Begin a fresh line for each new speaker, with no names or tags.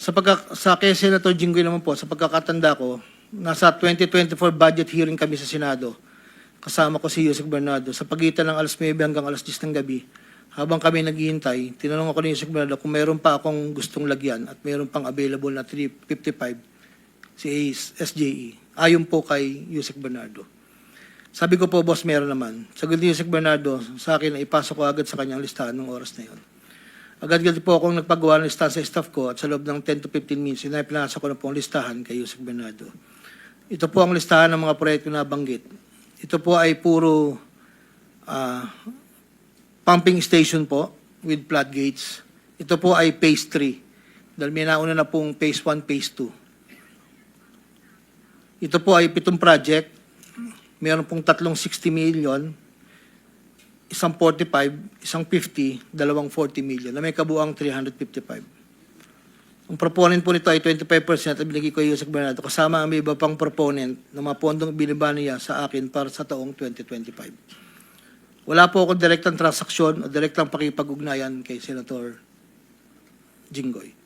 Sa kay Senator Jinggoy naman po, sa pagkakatanda ko, nasa 2024 budget hearing kami sa Senado. Kasama ko si Yusek Bernardo. Sa pagitan ng alas 9 hanggang alas 10 ng gabi, habang kami naghihintay, tinanong ako ni Yusek Bernardo kung meron pa akong gustong lagyan at meron pang available na 355 si SJE. Ayon po kay Yusek Bernardo. Sabi ko po, boss, meron naman. Sagot ni Yusek Bernardo sa akin na ipasok ko agad sa kanyang listahan ng oras na yun. Agad-agad po akong nagpagawa ng listahan sa staff ko at sa loob ng 10 to 15 minutes, pinasa ko na po ang listahan kay Yusek Bernardo. Ito po ang listahan ng mga proyekto na banggit. Ito po ay puro pumping station po with floodgates. Ito po ay phase 3. Dahil may nauna na pong phase 1, phase 2. Ito po ay 7 project. Meron pong 360 million, isang 45, isang 50, dalawang 40 million, na may kabuang 355. Ang proponent po nito ay 25% at binigay ko yung Yusek Bernardo, kasama ang may iba pang proponent na mga pondong binaba niya sa akin para sa taong 2025. Wala po akong direktang transaksyon o direktang pakipag-ugnayan kay Senator Jinggoy.